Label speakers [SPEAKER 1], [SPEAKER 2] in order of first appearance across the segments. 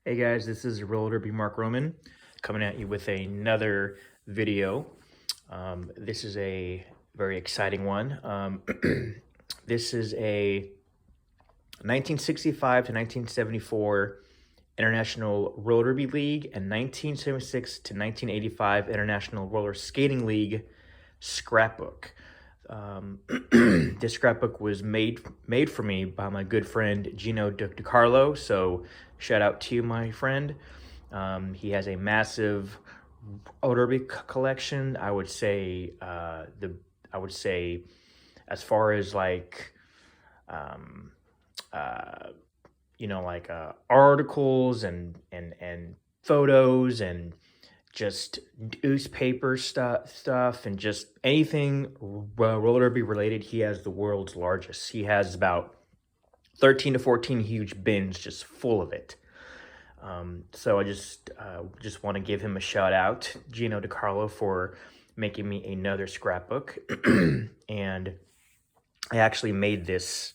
[SPEAKER 1] Hey guys, this is Roller Derby Mark Roman coming at you with another video. This is a very exciting one. This is a 1965 to 1974 International Roller Derby League and 1976 to 1985 International Roller Skating League scrapbook. This scrapbook was made for me by my good friend Gino Dicarlo. So shout out to you, my friend. He has a massive roller derby collection. I would say as far as like articles and photos and just newspaper stuff and just anything roller derby related. He has the world's largest. He has about 13 to 14 huge bins just full of it. So I just want to give him a shout out, Gino Dicarlo, for making me another scrapbook. And I actually made this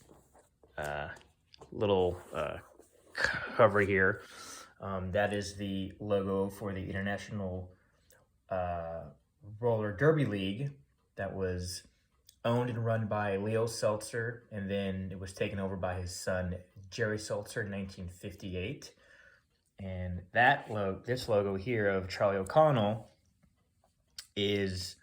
[SPEAKER 1] little cover here. That is the logo for the International Roller Derby League that was owned and run by Leo Seltzer, and then it was taken over by his son, Jerry Seltzer, in 1958. And this logo here of Charlie O'Connell was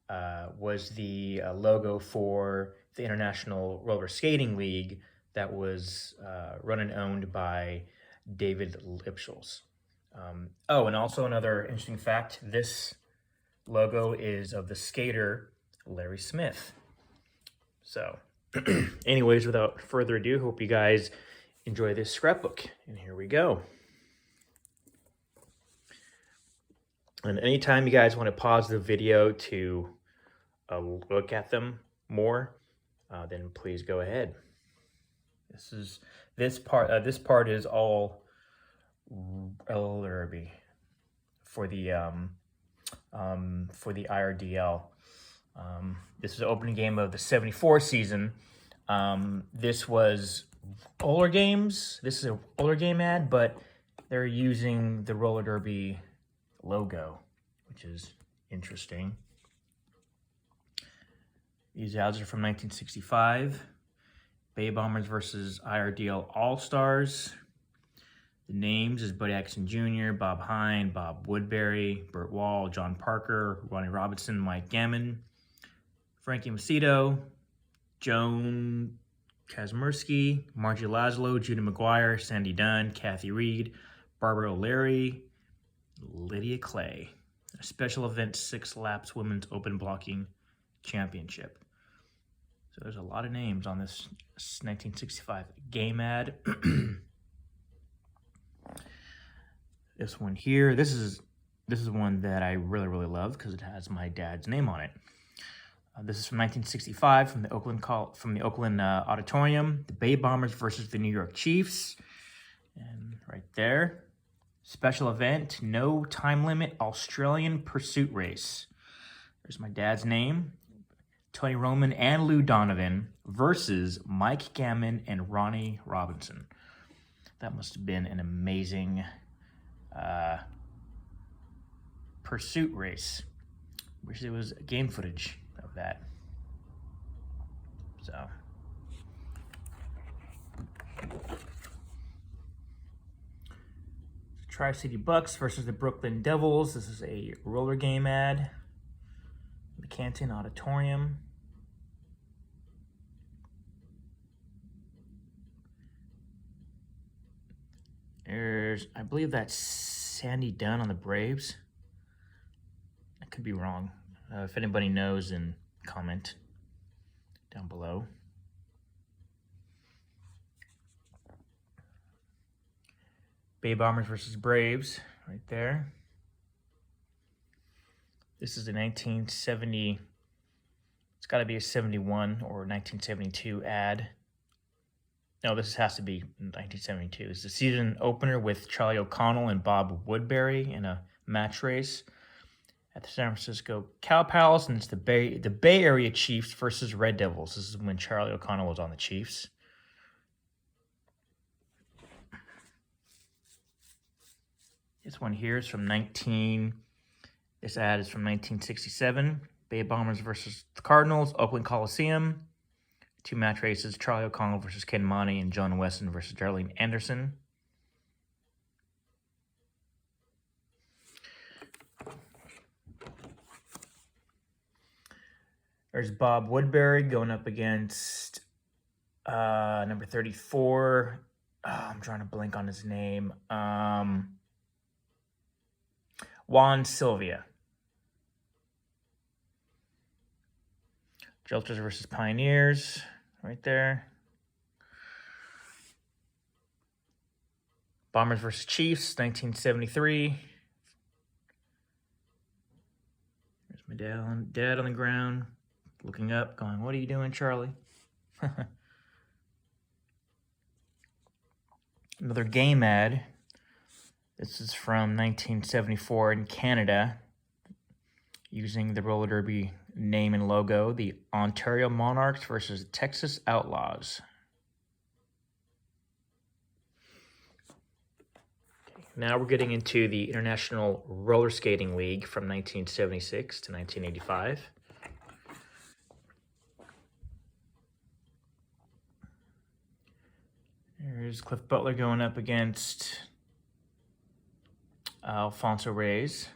[SPEAKER 1] the logo for the International Roller Skating League that was run and owned by David Lipschulz. And also another interesting fact, this logo is of the skater Larry Smith. So anyways, without further ado, hope you guys enjoy this scrapbook. And here we go. And anytime you guys want to pause the video to look at them more, then please go ahead. This part is all roller derby for the IRDL. This is the opening game of the 74 season. This was roller games. This is a roller game ad, but they're using the roller derby logo, which is interesting. These ads are from 1965. Bay Bombers versus IRDL All-Stars. The names is Buddy Atkinson Jr., Bob Hine, Bob Woodbury, Burt Wall, John Parker, Ronnie Robinson, Mike Gammon, Frankie Macedo, Joan Kazmersky, Margie Laszlo, Judy McGuire, Sandy Dunn, Kathy Reed, Barbara O'Leary, Lydia Clay. A special event 6 laps women's open blocking championship. So there's a lot of names on this 1965 game ad. This one here, this is one that I really love because it has my dad's name on it. This is from 1965 from the Oakland Auditorium. The Bay Bombers versus the New York Chiefs, and right there, special event, no time limit, Australian pursuit race. There's my dad's name. Tony Roman and Lou Donovan versus Mike Gammon and Ronnie Robinson. That must have been an amazing pursuit race. Wish there was game footage of that. So Tri-City Bucks versus the Brooklyn Devils. This is a roller game ad. The Canton Auditorium. I believe that's Sandy Dunn on the Braves. I could be wrong. If anybody knows, then comment down below. Bay Bombers versus Braves, right there. This is a 1970, it's got to be a 71 or 1972 ad. No, this has to be 1972. It's the season opener with Charlie O'Connell and Bob Woodbury in a match race at the San Francisco Cow Palace, and it's the Bay Area Chiefs versus Red Devils. This is when Charlie O'Connell was on the Chiefs. This one here is from this ad is from 1967. Bay Bombers versus the Cardinals, Oakland Coliseum. 2 match races, Charlie O'Connell versus Ken Monty and John Weston versus Darlene Anderson. There's Bob Woodbury going up against number 34. Oh, I'm trying to blank on his name. Juan Sylvia. Jelters versus Pioneers, right there. Bombers versus Chiefs, 1973. There's my dad on the ground, looking up, going, "What are you doing, Charlie?" Another game ad. This is from 1974 in Canada, using the roller derby name and logo, the Ontario Monarchs versus Texas Outlaws. Okay, now we're getting into the International Roller Skating League from 1976 to 1985. There's Cliff Butler going up against Alfonso Reyes.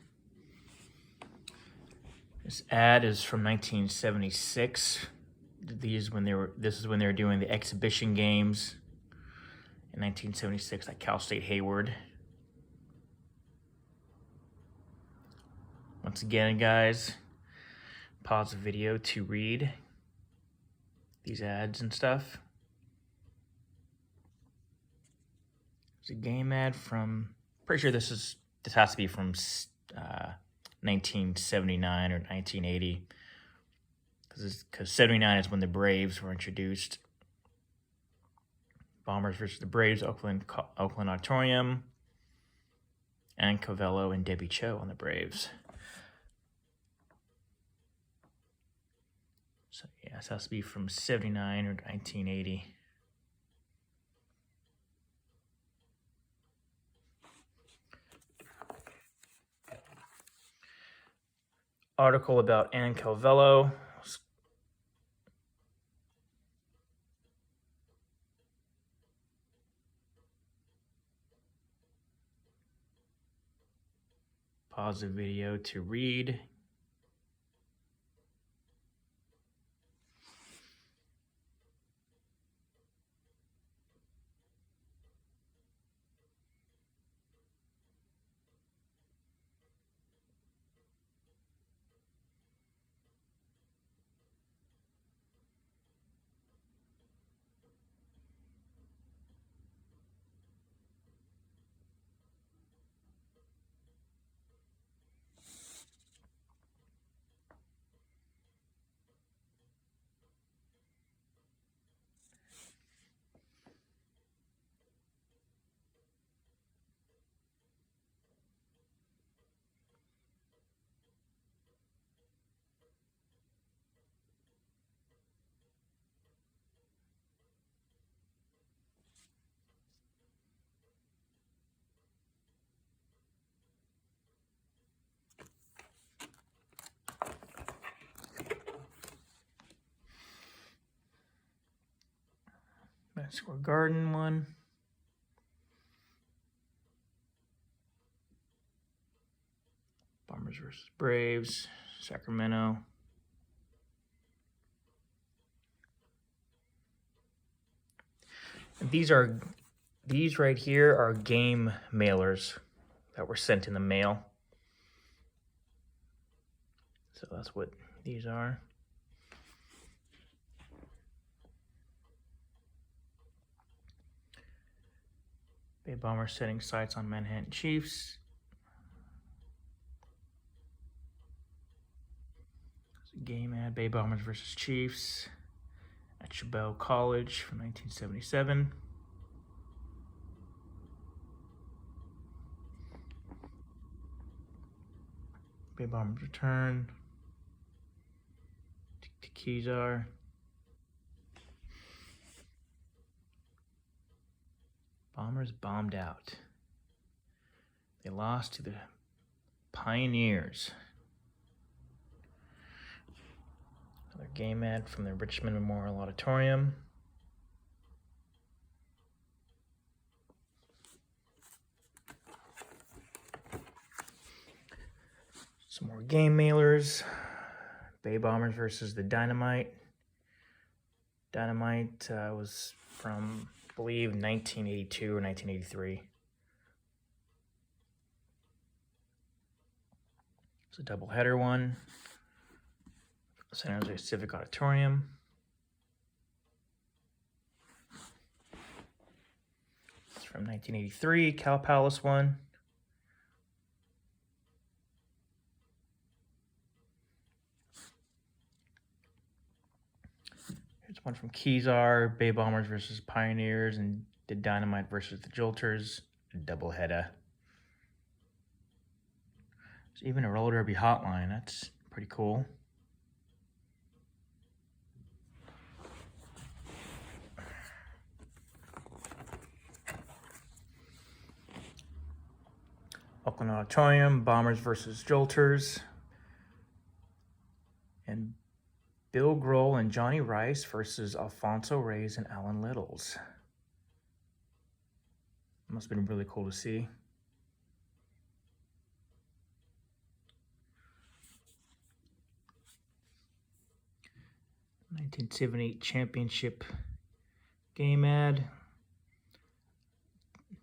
[SPEAKER 1] This ad is from 1976. This is when they were doing the exhibition games in 1976 at Cal State Hayward. Once again, guys, pause the video to read these ads and stuff. There's a game ad from, pretty sure this has to be from 1979 or 1980, because 79 is when the Braves were introduced. Bombers versus the Braves, Oakland Auditorium, and Covello and Debbie Cho on the Braves. So yeah, this has to be from 79 or 1980. Article about Ann Calvello. Pause the video to read. Madison Square Garden one. Bombers versus Braves, Sacramento. And these right here are game mailers that were sent in the mail. So that's what these are. Bay Bombers setting sights on Manhattan Chiefs. Game ad, Bay Bombers versus Chiefs at Chabelle College from 1977. Bay Bombers return. Kezar. Bombers bombed out. They lost to the Pioneers. Another game ad from the Richmond Memorial Auditorium. Some more game mailers. Bay Bombers versus the Dynamite. Dynamite was from, I believe, 1982 or 1983. It's a doubleheader one. San Jose Civic Auditorium. It's from 1983, Cal Palace one. Here's one from Kezar, Bay Bombers versus Pioneers, and the Dynamite versus the Jolters, a doubleheader. There's even a roller derby hotline. That's pretty cool. Oakland Auditorium, Bombers versus Jolters. And Bill Grohl and Johnny Rice versus Alfonso Reyes and Alan Littles. Must have been really cool to see. '78 Championship Game Ad.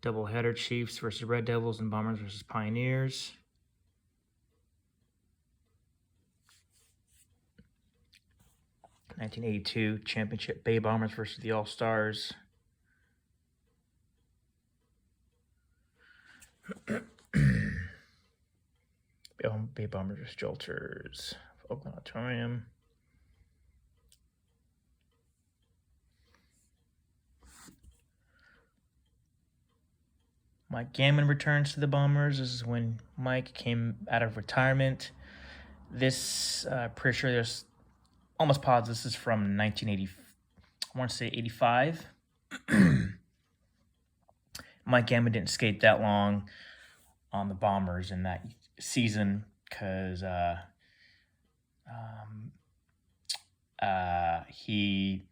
[SPEAKER 1] Doubleheader, Chiefs versus Red Devils and Bombers versus Pioneers. '82 Championship, Bay Bombers versus the All-Stars. Bay Bombers versus Jolters. Oakland Auditorium. Mike Gammon returns to the Bombers. This is when Mike came out of retirement. This, pretty sure there's almost positive this is from 1980. I want to say 85. Mike Gammon didn't skate that long on the Bombers in that season because he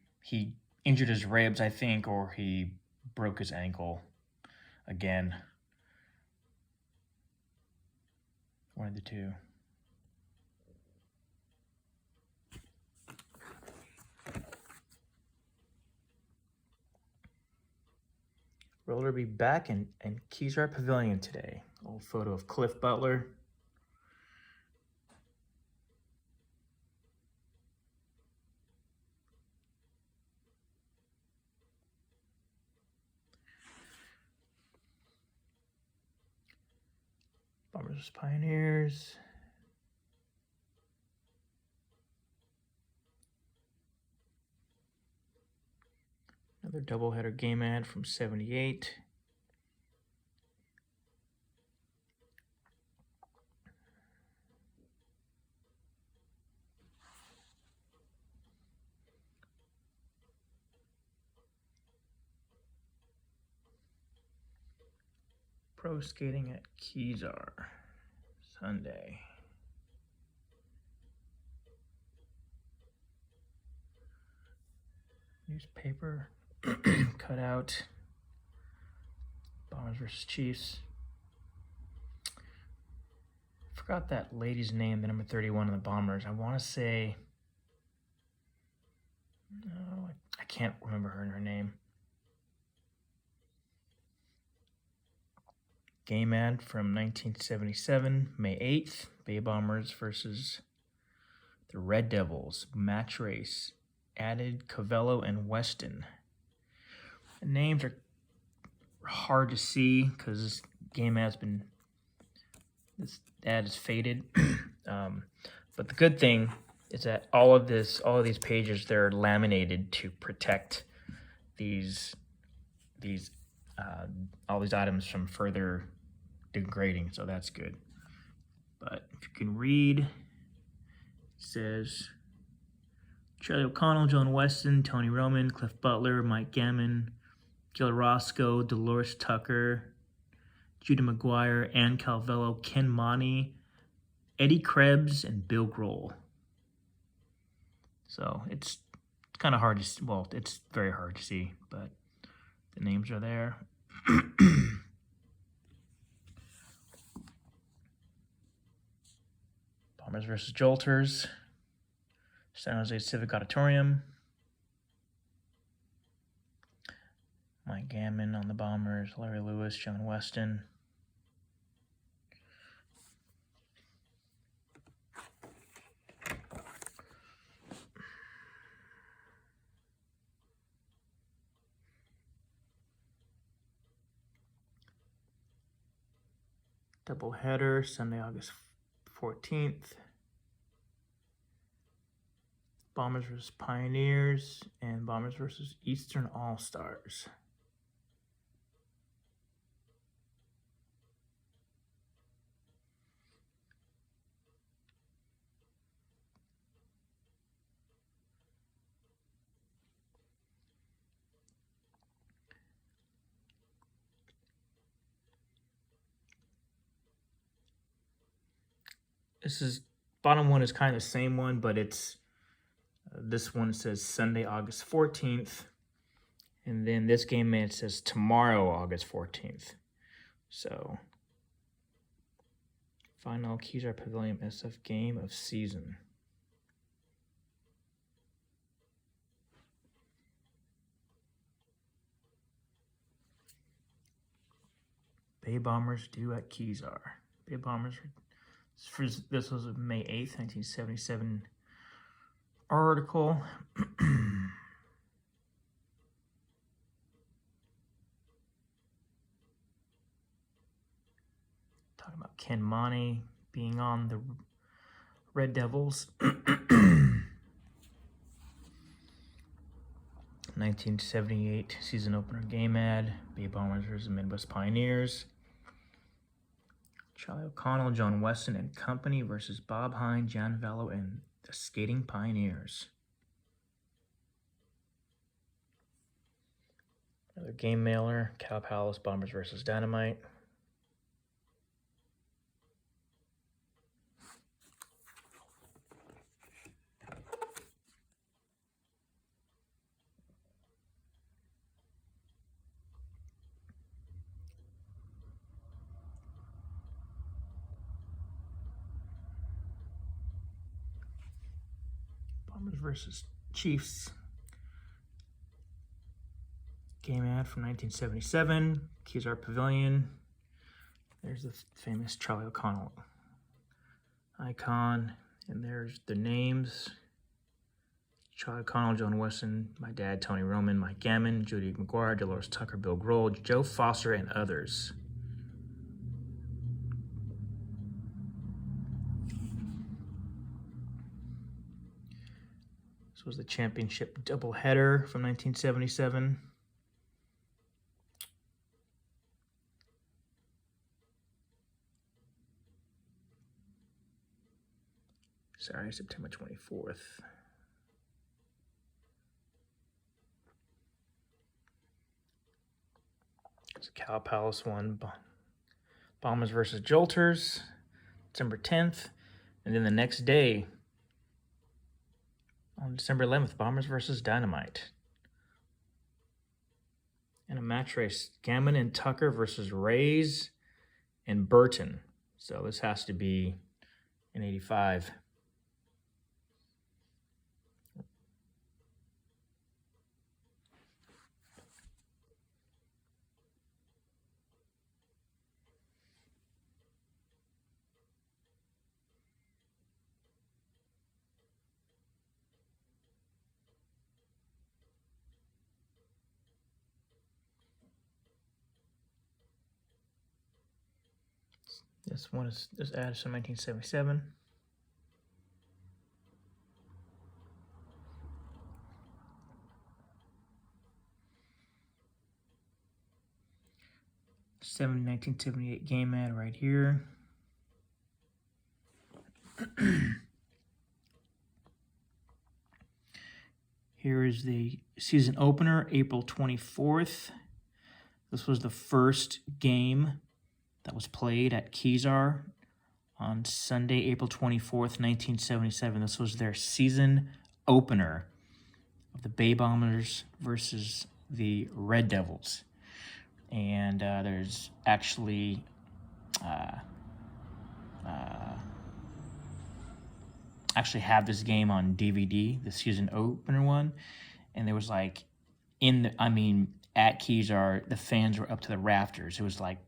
[SPEAKER 1] injured his ribs, I think, or he broke his ankle again. One of the two. Roller Derby back in Kezar Pavilion today. Old photo of Cliff Butler. Bombers Pioneers. Another doubleheader game ad from '78. Pro skating at Kezar Sunday. Newspaper cutout. Bombers versus Chiefs. Forgot that lady's name, the number 31 in the Bombers. I want to say, no, I can't remember her name. Game ad from 1977, May 8th. Bay Bombers versus the Red Devils. Match race. Added Covello and Weston. The names are hard to see because this game ad's been, this ad is faded. But the good thing is that all of these pages, they're laminated to protect all these items from further degrading, so that's good. But if you can read, it says Charlie O'Connell, John Weston, Tony Roman, Cliff Butler, Mike Gammon, Gil Roscoe, Dolores Tucker, Judah McGuire, Ann Calvello, Ken Monty, Eddie Krebs, and Bill Grohl. So it's kind of hard to see. Well, it's very hard to see, but the names are there. Bombers versus Jolters, San Jose Civic Auditorium. Mike Gammon on the Bombers, Larry Lewis, John Weston. Doubleheader, Sunday, August 14th. Bombers versus Pioneers and Bombers versus Eastern All-Stars. This is, bottom one is kind of the same one, but it's, this one says Sunday, August 14th. And then this game man says tomorrow, August 14th. So, final Kezar Pavilion SF game of season. Bay Bombers due at Kezar. Bay Bombers, this was a May 8th, 1977 article. Talking about Ken Monty being on the Red Devils. 1978 season opener game ad. Bay Bombers versus Midwest Pioneers. Charlie O'Connell, John Weston and Company versus Bob Hine, Jan Vallow, and the Skating Pioneers. Another game mailer, Cow Palace, Bombers versus Dynamite. Bombers versus Chiefs. Game ad from 1977. Kezar Pavilion. There's the famous Charlie O'Connell icon. And there's the names. Charlie O'Connell, John Weston, my dad, Tony Roman, Mike Gammon, Judy McGuire, Dolores Tucker, Bill Grohl, Joe Foster, and others. This was the championship doubleheader from 1977. Sorry, September 24th. It's a Cow Palace one. Bombers versus Jolters, December 10th. And then the next day, on December 11th, Bombers versus Dynamite. And a match race, Gammon and Tucker versus Rays and Burton. So this has to be in 85. This one is this ad is from 1977. '78 1978 game ad right here. Here is the season opener, April 24th. This was the first game that was played at Kezar on Sunday, April 24th, 1977. This was their season opener of the Bay Bombers versus the Red Devils. And there's actually have this game on DVD, the season opener one, and there was like at Kezar, the fans were up to the rafters. It was like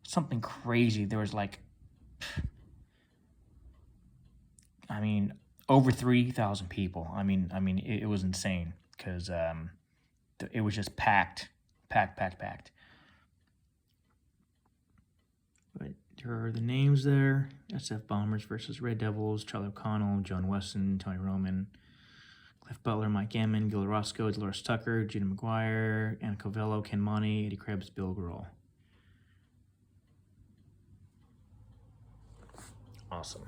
[SPEAKER 1] something crazy. There was like, over 3,000 people. It was insane because it was just packed. But there are the names there. SF Bombers versus Red Devils, Charlie O'Connell, John Weston, Tony Roman, Cliff Butler, Mike Gammon, Gil Roscoe, Dolores Tucker, Gina McGuire, Anna Covello, Ken Monty, Eddie Krebs, Bill Grohl. Awesome.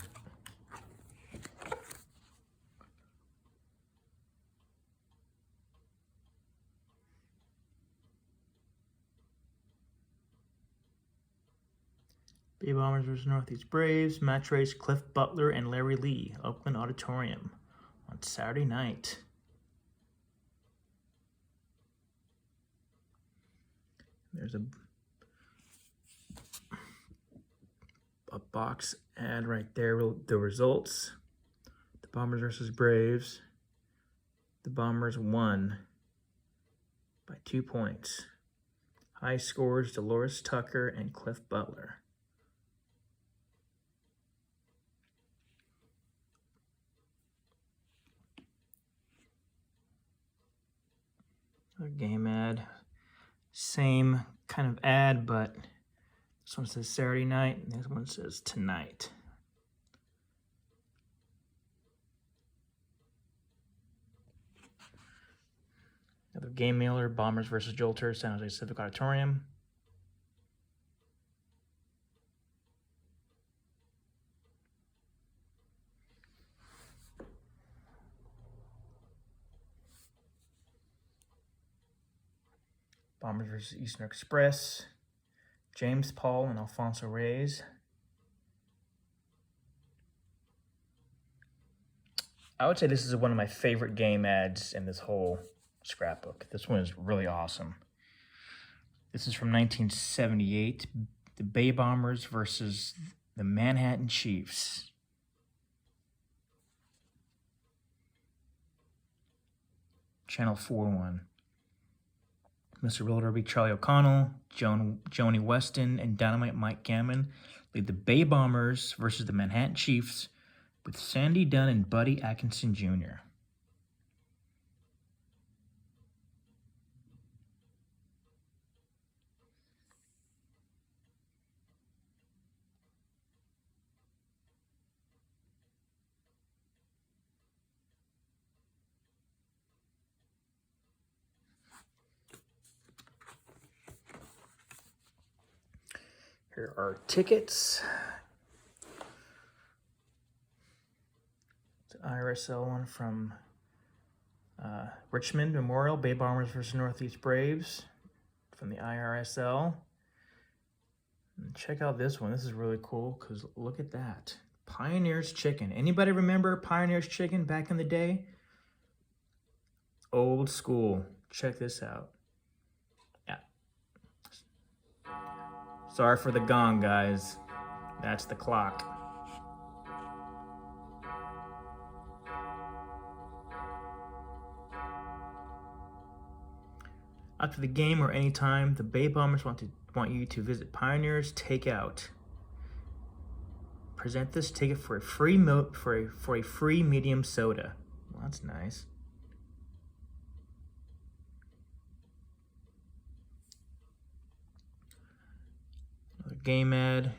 [SPEAKER 1] Bay Bombers versus Northeast Braves, match race Cliff Butler and Larry Lee, Oakland Auditorium on Saturday night. There's a box ad right there, the results. The Bombers versus Braves. The Bombers won by 2 points. High scores, Dolores Tucker and Cliff Butler. Another game ad. Same kind of ad, but this one says Saturday night, and this one says tonight. Another game mailer, Bombers versus Jolters, San Jose Civic Auditorium. Bombers versus Eastern Express, James Paul and Alfonso Reyes. I would say this is one of my favorite game ads in this whole scrapbook. This one is really awesome. This is from 1978, the Bay Bombers versus the Manhattan Chiefs. Channel 4-1. Mr. Roller Derby Charlie O'Connell, Joni Weston, and Dynamite Mike Gammon lead the Bay Bombers versus the Manhattan Chiefs with Sandy Dunn and Buddy Atkinson Jr. Here are tickets. It's an IRSL one from Richmond Memorial, Bay Bombers versus Northeast Braves from the IRSL. And check out this one. This is really cool because look at that. Pioneer's Chicken. Anybody remember Pioneer's Chicken back in the day? Old school. Check this out. Sorry for the gong, guys. That's the clock. After the game or any time, the Bay Bombers want you to visit Pioneer's Takeout. Present this ticket for a free for a free medium soda. Well, that's nice. Game ad,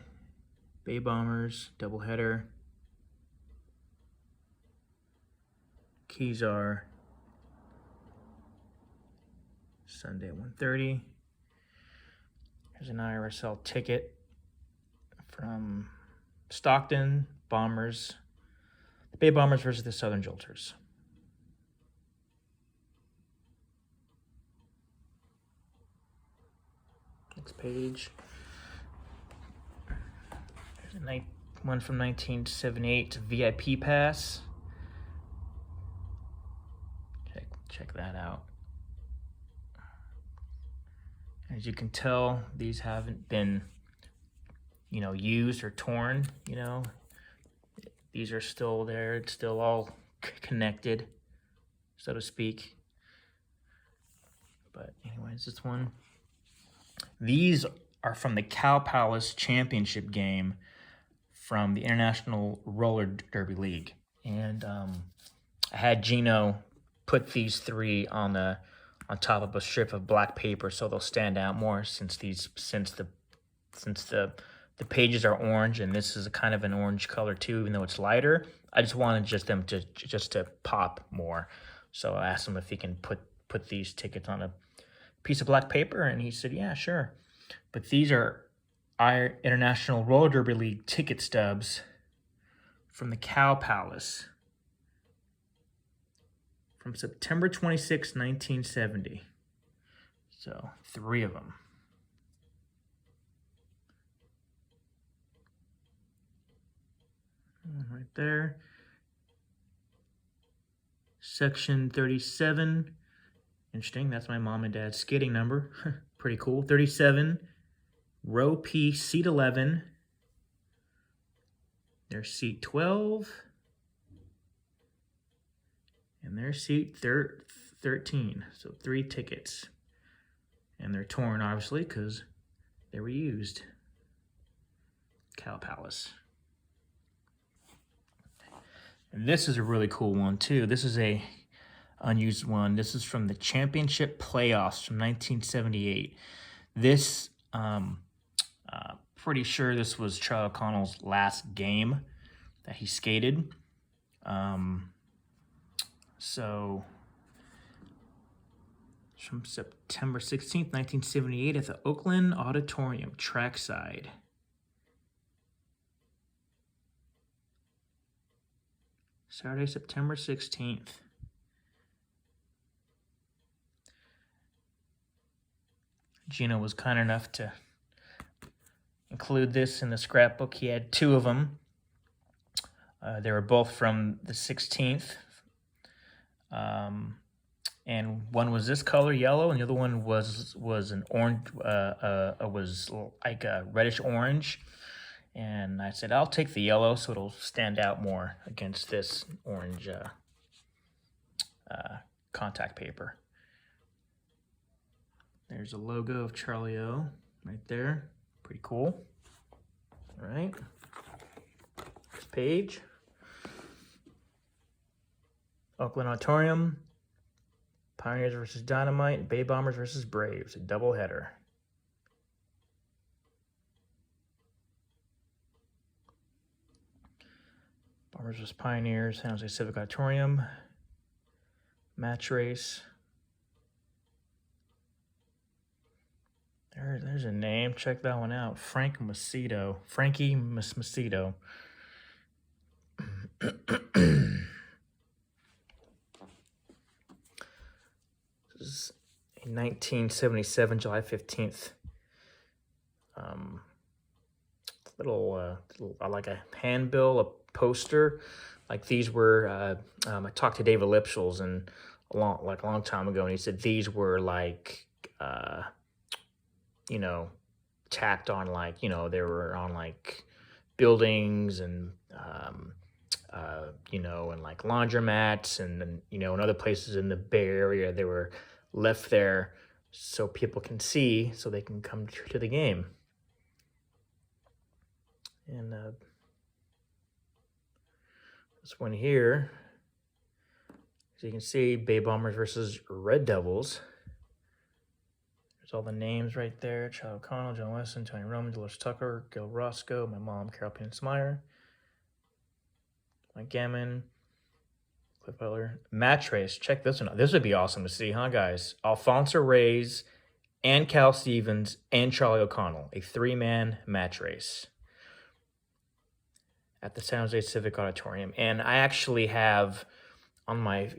[SPEAKER 1] Bay Bombers, doubleheader, Kezar, Sunday at 1:30. Here's an IRSL ticket from Stockton, Bombers, the Bay Bombers versus the Southern Jolters. Next page. One from 1978, VIP pass. Check that out. As you can tell, these haven't been, used or torn, These are still there. It's still all connected, so to speak. But anyways, this one. These are from the Cow Palace Championship game from the International Roller Derby League. And I had Gino put these three on top of a strip of black paper so they'll stand out more since the pages are orange, and this is a kind of an orange color too, even though it's lighter. I just wanted them to pop more. So I asked him if he can put these tickets on a piece of black paper, and he said, yeah, sure. But these are our International Roller Derby League ticket stubs from the Cow Palace from September 26, 1970. So 3 of them. Right there. Section 37. Interesting, that's my mom and dad's skating number. Pretty cool. 37, row P, seat 11. There's seat 12. And there's seat 13. So 3 tickets. And they're torn, obviously, because they were used. Cow Palace. And this is a really cool one, too. This is a unused one. This is from the Championship Playoffs from 1978. This, pretty sure this was Charlie O'Connell's last game that he skated. So, it's from September 16th, 1978 at the Oakland Auditorium, trackside. Saturday, September 16th. Gino was kind enough to include this in the scrapbook. He had 2 of them. They were both from the 16th. And one was this color, yellow, and the other one was an orange, was like a reddish orange. And I said, I'll take the yellow so it'll stand out more against this orange contact paper. There's a logo of Charlie O right there. Pretty cool. All right. Next page. Oakland Auditorium. Pioneers versus Dynamite. Bay Bombers versus Braves. A doubleheader. Bombers versus Pioneers. San Jose Civic Auditorium. Match race. There's a name. Check that one out. Frankie Macedo. This is a 1977, July 15th. Little like a handbill, a poster. Like these were, I talked to David Lipschulz and a long time ago, and he said these were like, tacked on like, they were on like buildings and, and like laundromats and in other places in the Bay Area. They were left there so people can see, so they can come to the game. And this one here, as you can see, Bay Bombers versus Red Devils. There's all the names right there. Charlie O'Connell, John Weston, Tony Roman, Dolores Tucker, Gil Roscoe, my mom, Carol Pence-Meyer, Mike Gammon, Cliff Butler. Match race. Check this one out. This would be awesome to see, huh, guys? Alfonso Reyes and Cal Stevens and Charlie O'Connell. A 3-man match race at the San Jose Civic Auditorium. And I actually have on my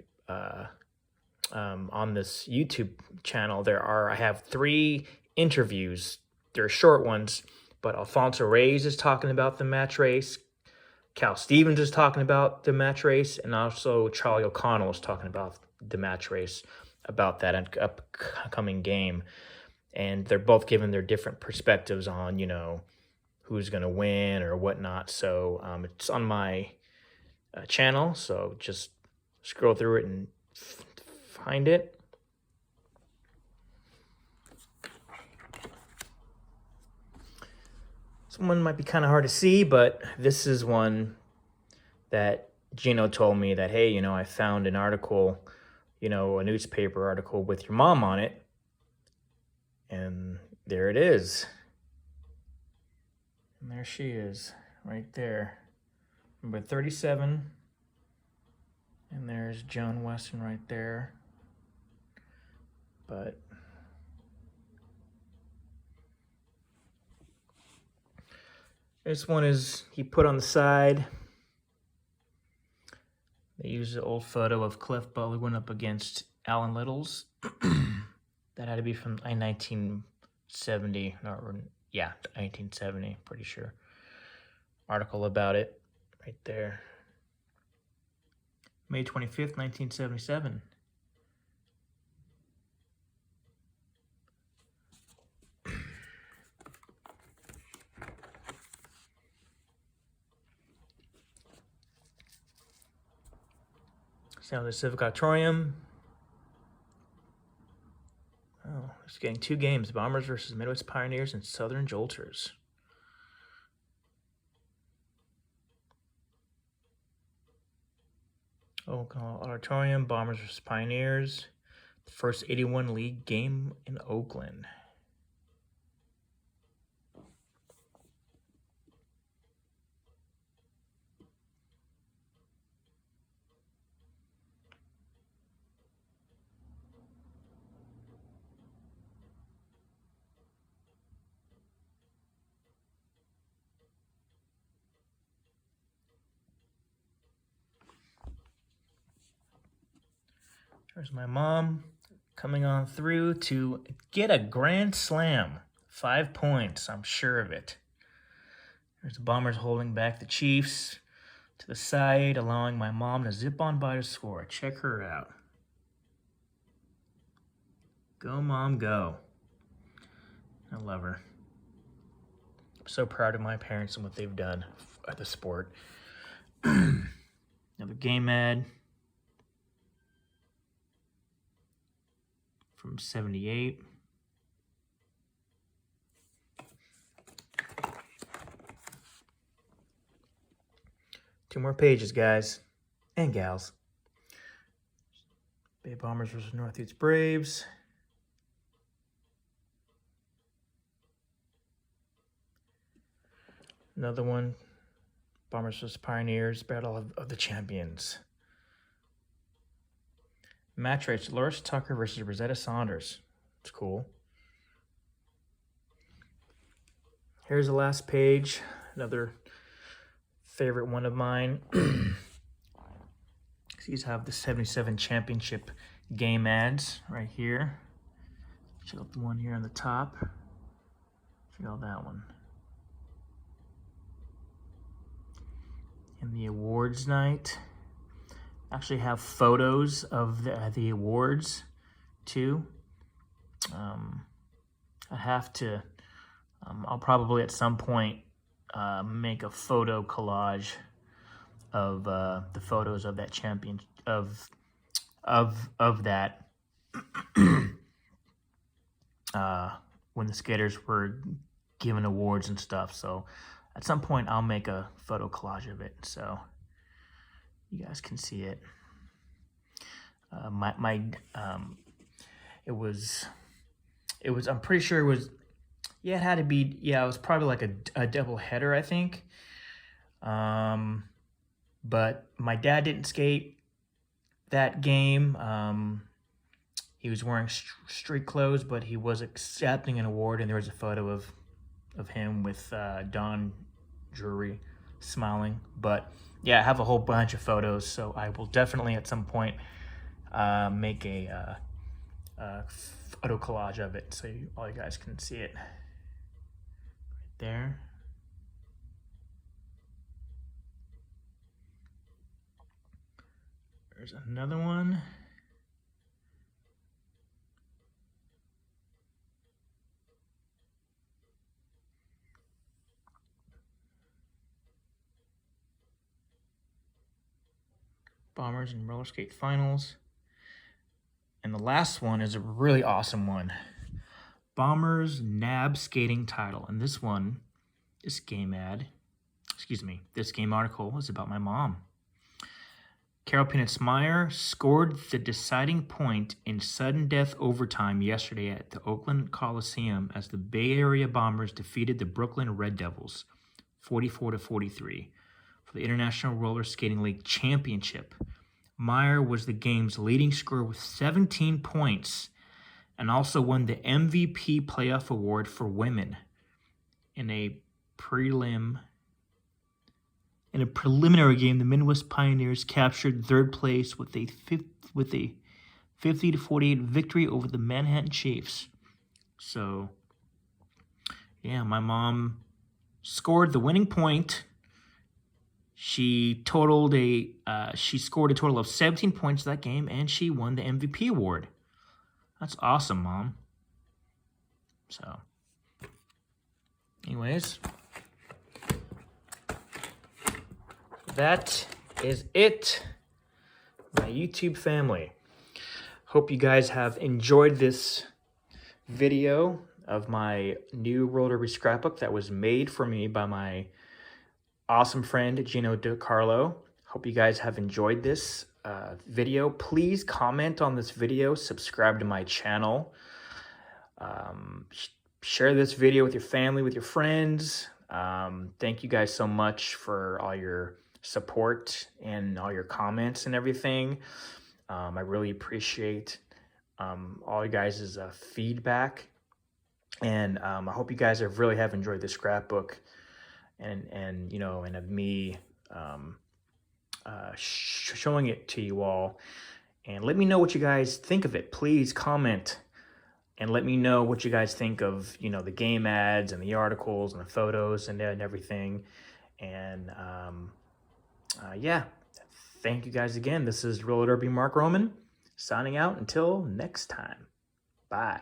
[SPEAKER 1] on this YouTube channel, I have 3 interviews. They're short ones but Alfonso Reyes is talking about the match race. Cal Stevens is talking about the match race, and also Charlie O'Connell is talking about the match race, about that upcoming game. And they're both giving their different perspectives on, who's going to win or whatnot. So it's on my channel, so just scroll through it and find it. This one might be kind of hard to see, but this is one that Gino told me that, hey, I found an article, a newspaper article with your mom on it. And there it is. And there she is, right there. Number 37. And there's Joan Weston right there. But this one is, he put on the side. They used an old photo of Cliff Butler going up against Alan Littles. That had to be from 1970. 1970, pretty sure. Article about it right there. May 25th, 1977. Sound the Civic Auditorium. Oh, it's getting 2 games. Bombers versus Midwest Pioneers and Southern Jolters. Oh, Auditorium, Bombers versus Pioneers. The first 81 league game in Oakland. There's my mom coming on through to get a grand slam. 5 points, I'm sure of it. There's the Bombers holding back the Chiefs to the side, allowing my mom to zip on by to score. Check her out. Go, Mom, go. I love her. I'm so proud of my parents and what they've done at the sport. Another game ad from 78. Two more pages, guys and gals. Bay Bombers versus Northeast Braves. Another one, Bombers versus Pioneers, Battle of the Champions. Match race, Loris Tucker versus Rosetta Saunders. It's cool. Here's the last page, another favorite one of mine. These have the 77 championship game ads right here. Check out the one here on the top. Check out that one. And the awards night. Actually have photos of the awards too. I have to, I'll probably at some point make a photo collage of the photos of that champion, of that when the skaters were given awards and stuff. So at some point I'll make a photo collage of it so you guys can see it. It was I'm pretty sure it was, yeah, it had to be, yeah, it was probably like a double header, I think. But my dad didn't skate that game. He was wearing street clothes, but he was accepting an award, and there was a photo of him with Don Drury smiling. But yeah, I have a whole bunch of photos, so I will definitely at some point make a photo collage of it so all you guys can see it. Right there. There's another one. Bombers and roller skate finals. And the last one is a really awesome one. Bombers NAB skating title. And this one, this game article is about my mom. Carol Peanuts-Meyer scored the deciding point in sudden death overtime yesterday at the Oakland Coliseum as the Bay Area Bombers defeated the Brooklyn Red Devils 44-43 for the International Roller Skating League Championship. Meyer was the game's leading scorer with 17 points and also won the MVP playoff award for women in a preliminary game. The Midwest Pioneers captured third place with a 50-48 victory over the Manhattan Chiefs. So, yeah, my mom scored the winning point. She scored a total of 17 points that game, and she won the MVP award. That's awesome, Mom. So, anyways, that is it, my YouTube family. Hope you guys have enjoyed this video of my new Roller Derby Scrapbook that was made for me by my awesome friend, Gino Dicarlo. Hope you guys have enjoyed this video. Please comment on this video, subscribe to my channel, share this video with your family, with your friends. Thank you guys so much for all your support and all your comments and everything. I really appreciate all you guys' feedback, and I hope you guys really have enjoyed this scrapbook and of me showing it to you all. And let me know what you guys think of it. Please comment and let me know what you guys think of the game ads and the articles and the photos and everything. And yeah, thank you guys again. This is Roller Derby Mark Roman signing out until next time. Bye.